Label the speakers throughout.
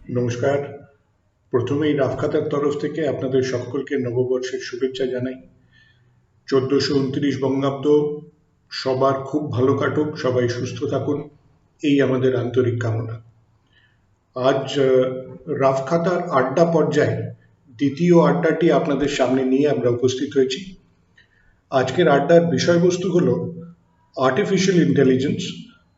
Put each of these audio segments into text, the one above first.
Speaker 1: নমস্কার। প্রথমেই রাফখাতার তরফ থেকে আপনাদের সকলকে নববর্ষের শুভেচ্ছা জানাই। 1429 বঙ্গাব্দ সবার খুব ভালো কাটুক, সবাই সুস্থ থাকুন, এই আমাদের আন্তরিক কামনা। আজ রাফখাতার আড্ডা পর্যায়ে দ্বিতীয় আড্ডাটি আপনাদের সামনে নিয়ে আমরা উপস্থিত হয়েছি। আজকের আড্ডার বিষয়বস্তু হল আর্টিফিশিয়াল ইন্টেলিজেন্স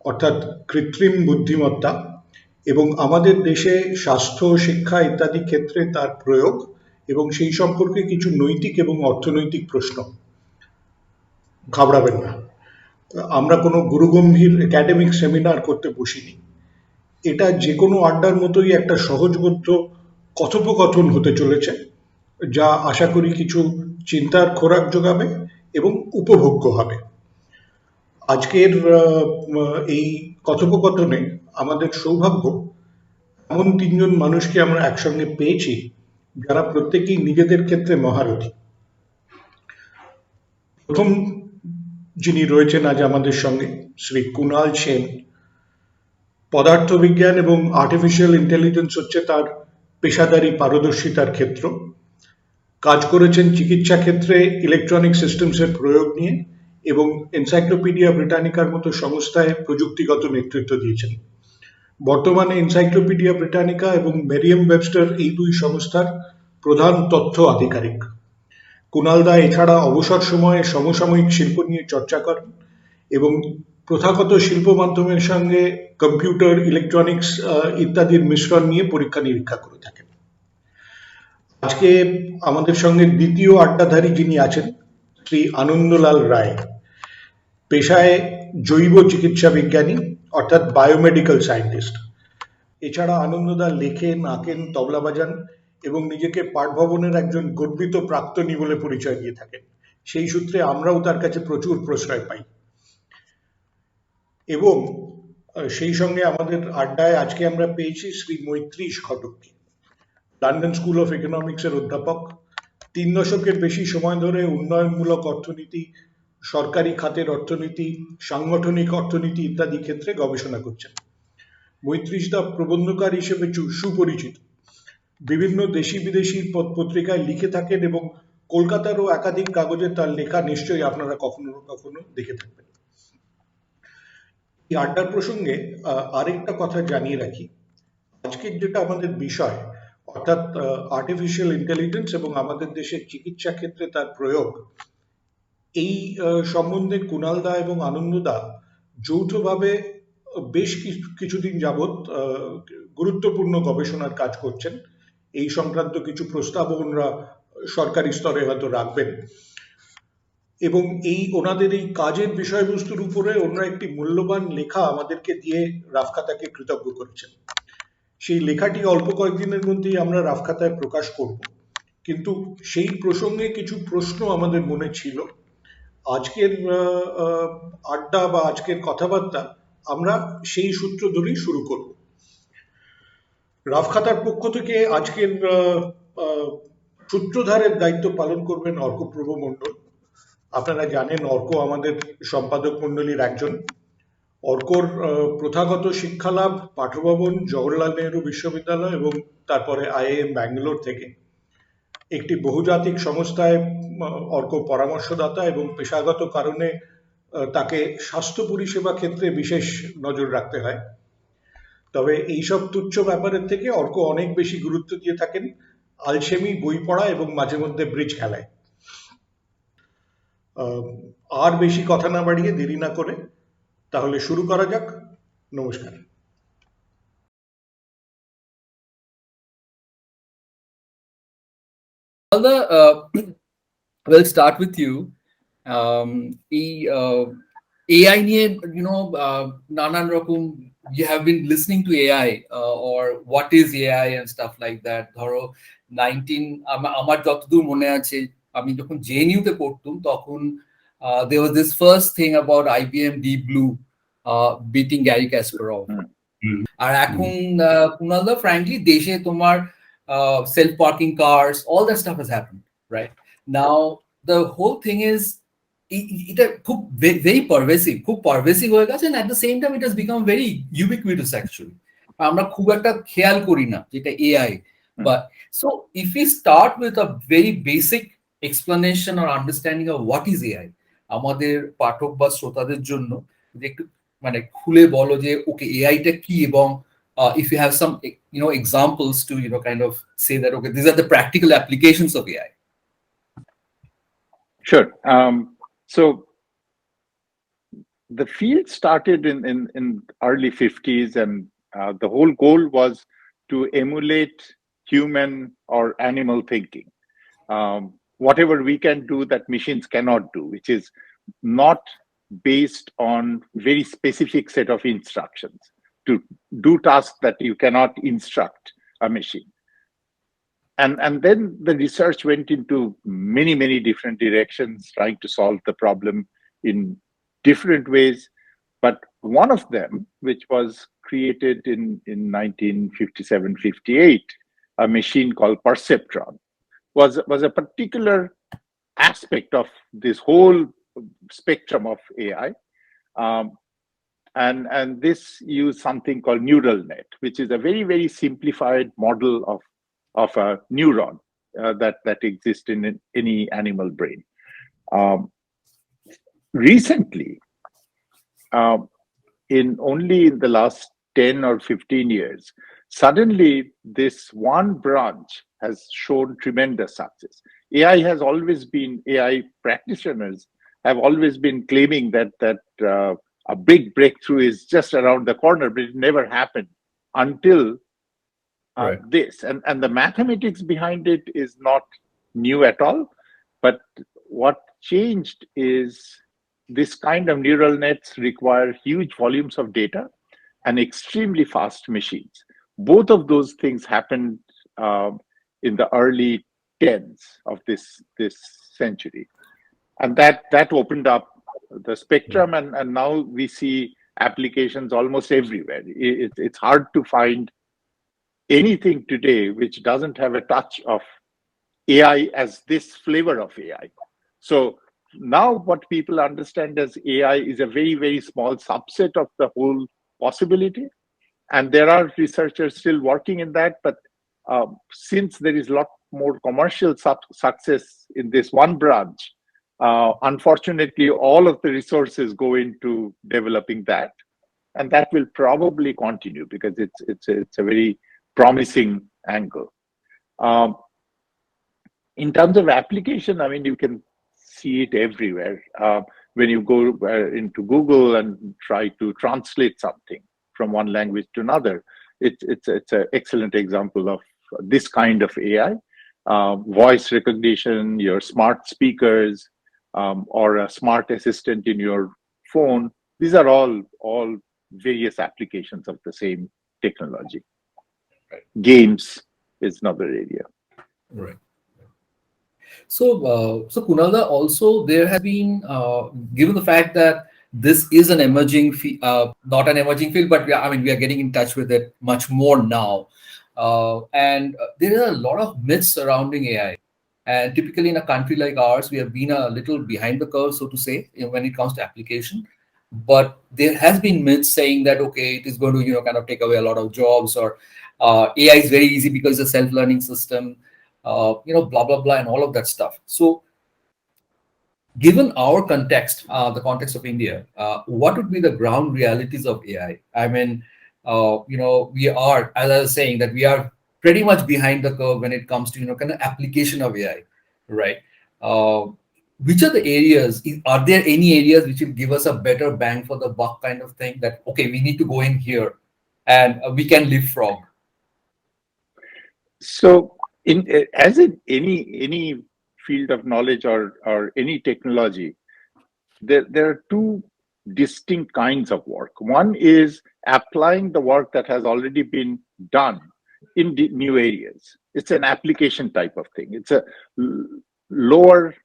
Speaker 1: অর্থাৎ কৃত্রিম বুদ্ধিমত্তা এবং আমাদের দেশে স্বাস্থ্য, শিক্ষা ইত্যাদি ক্ষেত্রে তার প্রয়োগ এবং সেই সম্পর্কে কিছু নৈতিক এবং অর্থনৈতিক প্রশ্ন। ঘাবড়াবেন না, আমরা কোনো গুরুগম্ভীর একাডেমিক সেমিনার করতে বসিনি। এটা যে কোনো আড্ডার মতোই একটা সহজবোধ্য কথোপকথন হতে চলেছে, যা আশা করি কিছু চিন্তার খোরাক যোগাবে এবং উপভোগ্য হবে। আজকের এই কথোপকথনে আমাদের সৌভাগ্য এমন তিনজন মানুষকে আমরা একসঙ্গে পেয়েছি যারা প্রত্যেকেই নিজেদের ক্ষেত্রে মহারথী। প্রথম যিনি রয়েছেন আজ আমাদের সঙ্গে, শ্রী কুণাল সেন। পদার্থবিজ্ঞান এবং আর্টিফিশিয়াল ইন্টেলিজেন্স হচ্ছে তার পেশাদারি পারদর্শিতার ক্ষেত্র। কাজ করেছেন চিকিৎসা ক্ষেত্রে ইলেকট্রনিক সিস্টেমসের প্রয়োগ নিয়ে এবং এনসাইক্লোপিডিয়া ব্রিটানিকার মতো সংস্থায় প্রযুক্তিগত নেতৃত্ব দিয়েছেন। বর্তমানে এনসাইক্লোপিডিয়া ব্রিটানিকা এবং মেরিয়াম ওয়েবস্টার এই দুই সংস্থার প্রধান তথ্য আধিকারিক। কুণাল দা এছাড়া অবসর সময়ে সমসাময়িক শিল্প নিয়ে চর্চা করেন এবং প্রথাগত শিল্প মাধ্যমের সঙ্গে কম্পিউটার, ইলেকট্রনিক্স ইত্যাদির মিশ্রণ নিয়ে পরীক্ষা নিরীক্ষা করে থাকেন। আজকে আমাদের সঙ্গে দ্বিতীয় আড্ডাধারী যিনি আছেন, শ্রী আনন্দলাল রায়। পেশায় জৈব চিকিৎসা বিজ্ঞানী অর্থাৎ বায়োমেডিক্যাল সায়েন্টিস্ট। এছাড়া আনন্দদা লেখেন, আঁকেন, তবলা বাজান এবং নিজেকে পাঠভবনের একজন গর্বিত প্রাক্তনী বলে পরিচয় দিয়ে থাকেন। সেই সূত্রে আমরাও তার কাছে প্রচুর প্রশ্রয় পাই। এবং সেই সঙ্গে আমাদের আড্ডায় আজকে আমরা পেয়েছি শ্রী মৈত্রীশ ঘটককে। লন্ডন স্কুল অফ ইকোনমিক্সের অধ্যাপক। 3 দশকের বেশি সময় ধরে উন্নয়নমূলক অর্থনীতি, সরকারি খাতের অর্থনীতি, সাংগঠনিক অর্থনীতি ইত্যাদি ক্ষেত্রে গবেষণা করছেন। মৈত্রীশ দা প্রবন্ধকার হিসেবে সুপরিচিত। বিভিন্ন দেশি বিদেশি পত্রিকায় লিখে থাকেন এবং কলকাতারও একাধিক কাগজে তার লেখা নিশ্চয়ই আপনারা কখনো কখনো দেখে থাকবেন। এই আড্ডার প্রসঙ্গে আরেকটা কথা জানিয়ে রাখি। আজকের যেটা আমাদের বিষয় অর্থাৎ আর্টিফিশিয়াল ইন্টেলিজেন্স এবং আমাদের দেশের চিকিৎসা ক্ষেত্রে তার প্রয়োগ, এই সম্বন্ধে কুণাল দা এবং আনন্দদা যৌথভাবে বেশ কিছুদিন যাবৎ গুরুত্বপূর্ণ গবেষণার কাজ করছেন। এই সংক্রান্ত কিছু প্রস্তাব ওনারা সরকারি স্তরে হয়তো রাখবেন এবং ওনাদের এই কাজের বিষয়বস্তুর উপরে ওনারা একটি মূল্যবান লেখা আমাদেরকে দিয়ে রাফখাতাকে কৃতজ্ঞ করেছেন। সেই লেখাটি অল্প কয়েকদিনের মধ্যেই আমরা রাফখাতায় প্রকাশ করব, কিন্তু সেই প্রসঙ্গে কিছু প্রশ্ন আমাদের মনে ছিল। আজকের আড্ডা বা আজকের কথাবার্তা আমরা সেই সূত্র ধরেই শুরু করব। রাফখাতার পক্ষ থেকে আজকের সূত্রধারের দায়িত্ব পালন করবেন অর্কপ্রভ মণ্ডল। আপনারা জানেন অর্ক আমাদের সম্পাদক মণ্ডলীর একজন। অর্কর প্রথাগত শিক্ষালাভ পাঠভবন, জওহরলাল নেহরু বিশ্ববিদ্যালয় এবং তারপরে IIM ব্যাঙ্গালোর থেকে। একটি বহুজাতিক সংস্থায় অর্ক পরামর্শদাতা এবং পেশাগত কারণে তাকে স্বাস্থ্য পরিষেবা ক্ষেত্রে বিশেষ নজর রাখতে হয়। তবে এইসব তুচ্ছ ব্যাপারের থেকে অর্ক অনেক বেশি গুরুত্ব দিয়ে থাকেন আলসেমি, বই পড়া এবং মাঝে মধ্যে ব্রিজ খেলায়। আর বেশি কথা না বাড়িয়ে দেরি না করে তাহলে শুরু করা যাক। নমস্কার।
Speaker 2: We'll start with you. AI নিয়ে নানান রকম, you have been listening to AI or what is AI and stuff like that. ধরো আমার যতদূর মনে আছে, আমি যখন JNU তে পড়তাম তখন there was this first thing about IBM Deep Blue beating Gary Kasparov. আর এখন কুণাল, frankly দেশে তোমার self-parking cars, all that stuff has happened, right? Now the whole thing is এটা খুব very pervasive হয়ে গেছে, and at the same time it has become very ubiquitous actually. আমরা খুব একটা খেয়াল করি না যেটা AI. But so if we start with a very basic explanation or understanding of what is AI, আমাদের পাঠক বা শ্রোতাদের জন্য যদি একটু মানে খুলে বলো যে ওকে এআইটা কি, এবং if you have some examples to kind of say that okay, these are the practical applications of AI.
Speaker 3: Sure. So the field started in early 50s, and the whole goal was to emulate human or animal thinking. Whatever we can do that machines cannot do, which is not based on very specific set of instructions to do tasks that you cannot instruct a machine. And then the research went into many different directions, trying to solve the problem in different ways. But one of them, which was created in 1957-58, a machine called perceptron, was a particular aspect of this whole spectrum of AI. And this used something called neural net, which is a very simplified model of a neuron that exists in any animal brain. Recently, only in the last 10 or 15 years, suddenly this one branch has shown tremendous success. AI practitioners have always been claiming that a big breakthrough is just around the corner, but it never happened until this. And the mathematics behind it is not new at all, but what changed is this kind of neural nets require huge volumes of data and extremely fast machines. Both of those things happened in the early tens of this century, and that opened up the spectrum, and now we see applications almost everywhere. It's hard to find anything today which doesn't have a touch of AI as this flavor of AI. So now what people understand as AI is a very small subset of the whole possibility, and there are researchers still working in that. But since there is a lot more commercial success in this one branch, unfortunately all of the resources go into developing that, and that will probably continue because it's a very promising angle. In terms of application, I mean, you can see it everywhere. When you go into Google and try to translate something from one language to another, it's an excellent example of this kind of AI. Voice recognition, your smart speakers, or a smart assistant in your phone. These are all various applications of the same technology.
Speaker 2: Right.
Speaker 3: Games is another area.
Speaker 2: Right. So Kunal, also there has been, given the fact that this is an emerging not an emerging field, but we are getting in touch with it much more now. And there are a lot of myths surrounding AI. And typically in a country like ours, we have been a little behind the curve, so to say, when it comes to application. But there has been myths saying that, okay, it is going to, kind of take away a lot of jobs, or AI is very easy because it's a self-learning system, blah, blah, and all of that stuff. So given our context, the context of India, what would be the ground realities of AI? I mean, we are, as I was saying, that we are pretty much behind the curve when it comes to, kind of application of AI, right? Which are the areas? Are there any areas which will give us a better bang for the buck kind of thing, that, okay, we need to go in here and we can leapfrog?
Speaker 3: So as in any field of knowledge or any technology, there are two distinct kinds of work. One is applying the work that has already been done in new areas. It's an application type of thing. It's a lower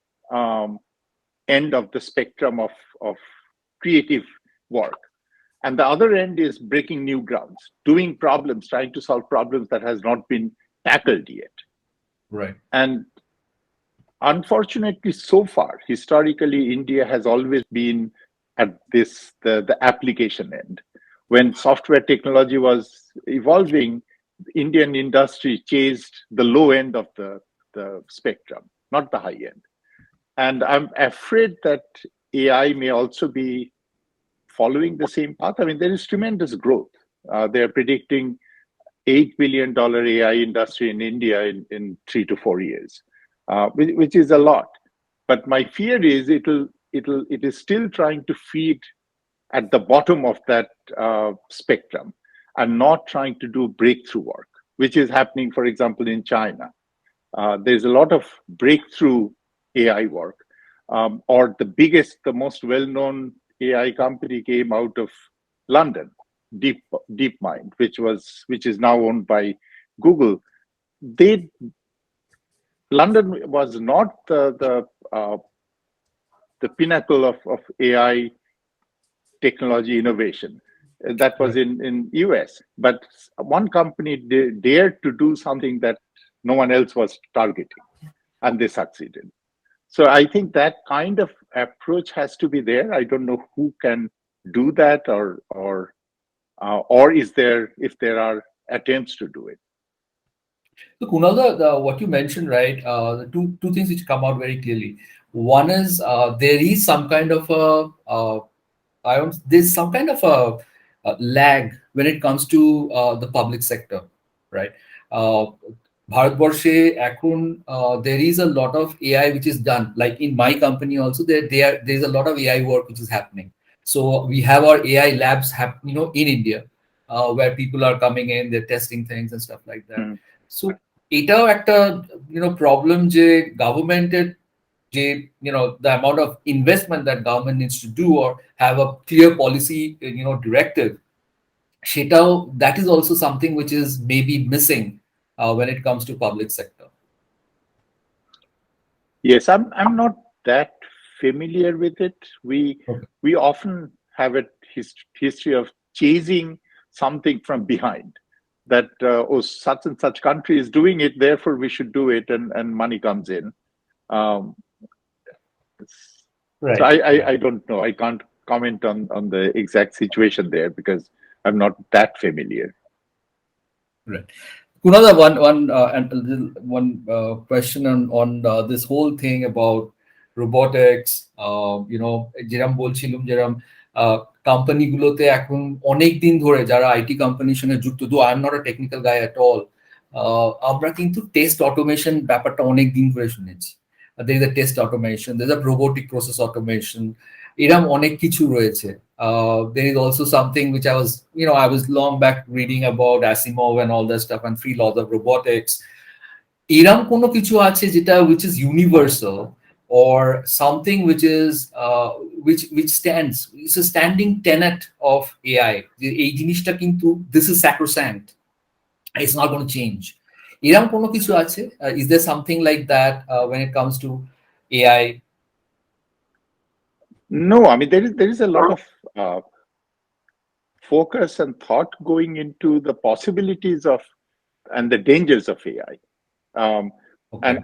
Speaker 3: end of the spectrum of creative work. And the other end is breaking new grounds, doing problems, trying to solve problems that has not been tackled yet.
Speaker 2: Right.
Speaker 3: And unfortunately, so far, historically, India has always been at the application end. When software technology was evolving, Indian industry chased the low end of the spectrum, not the high end. And I'm afraid that AI may also be following the same path. I mean, there is tremendous growth. They're predicting $8 billion AI industry in India in 3 to 4 years, which is a lot. But my fear is it is still trying to feed at the bottom of that spectrum and not trying to do breakthrough work, which is happening, for example, in China. There's a lot of breakthrough AI work, or the most well-known AI company came out of London, DeepMind, which is now owned by Google. London was not the pinnacle of AI technology innovation. That was in US, but one company dared to do something that no one else was targeting, and they succeeded. So I think that kind of approach has to be there. I don't know who can do that, or if there are attempts to do it.
Speaker 2: So Kunal, what you mentioned, right? The two things which come out very clearly. One is there is some kind of there's some kind of a lag when it comes to the public sector, right? Bharatbarshe এখন there is a lot of AI which is done. Like in my company also, there's a lot of AI work which is happening. So we have our AI labs in India, where people are coming in, they're testing things and stuff like that. So এটাও একটা problem যে গভর্নমেন্টের যে the amount of investment that government needs to do or have a clear policy directive, সেটাও that is also something which is maybe missing when it comes to public sector.
Speaker 3: Yes, I'm not that familiar with it. We often have a history of chasing something from behind, that such and such country is doing it, therefore we should do it, and money comes in.
Speaker 2: Right.
Speaker 3: So I don't know. I can't comment on the exact situation there because I'm not that familiar.
Speaker 2: Right. Kunal, one question on this whole thing about robotics. যেরকম বলছিলাম যেরকম কোম্পানিগুলোতে এখন অনেক দিন ধরে যারা IT কোম্পানির সঙ্গে যুক্ত, though I am not a technical guy at all, আমরা কিন্তু টেস্ট অটোমেশন ব্যাপারটা অনেক দিন ধরে শুনেছি। there is a test automation, there's a robotic process automation, এরকম অনেক কিছু রয়েছে। There is also something which I was long back reading about Asimov and all that stuff and 3 laws of robotics. এরকম কোনো কিছু আছে যেটা which is universal or something which is which stands, it's a standing tenet of AI, এই জিনিসটা কিন্তু this is sacrosanct, it's not going to change. এরকম কোনো কিছু আছে? Is there something like that when it comes to AI?
Speaker 3: No, I mean there is a lot of focus and thought going into the possibilities of and the dangers of AI,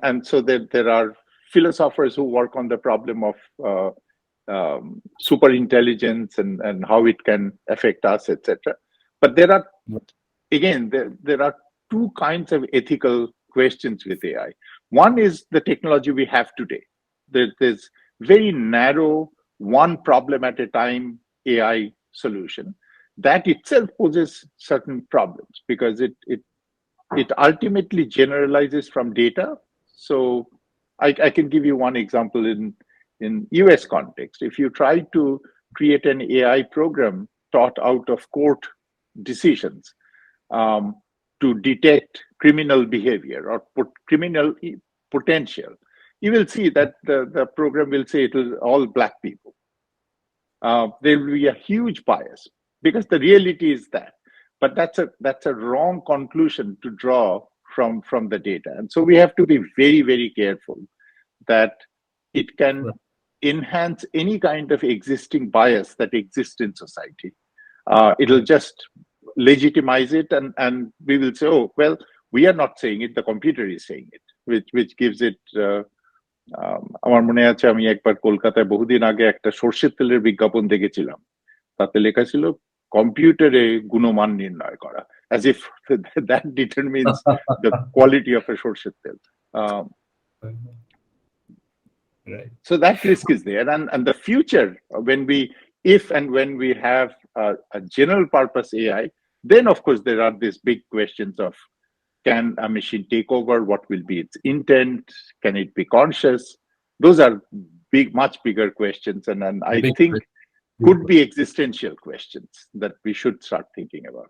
Speaker 3: and so there are philosophers who work on the problem of super intelligence and how it can affect us, etc. But there are there are two kinds of ethical questions with AI. One is the technology we have today. There's very narrow, one problem at a time AI solution. That itself poses certain problems because it ultimately generalizes from data. So I can give you one example in US context. If you try to create an AI program taught out of court decisions, to detect criminal behavior or criminal potential, you will see that the program will say it is all black people. There will be a huge bias because the reality is that. But that's a wrong conclusion to draw from the data. And so we have to be very, very careful that it can enhance any kind of existing bias that exists in society. It'll just legitimize it, and we will say, oh, well, we are not saying it, the computer is saying it, which gives it আমার মনে আছে আমি একবার কলকাতায় বহুদিন আগে একটা সরষের তেলের বিজ্ঞাপন দেখেছিলাম, তাতে লেখা ছিল কম্পিউটারে গুণমান নির্ণয় করা, as if that determines the quality of a sorsher tel.
Speaker 2: Right.
Speaker 3: So that risk is there, and the future, if and when we have a general purpose AI, then of course there are these big questions of, can a machine take over? What will be its intent? Can it be conscious? Those are much bigger questions, and I think could be existential questions that we should start thinking about.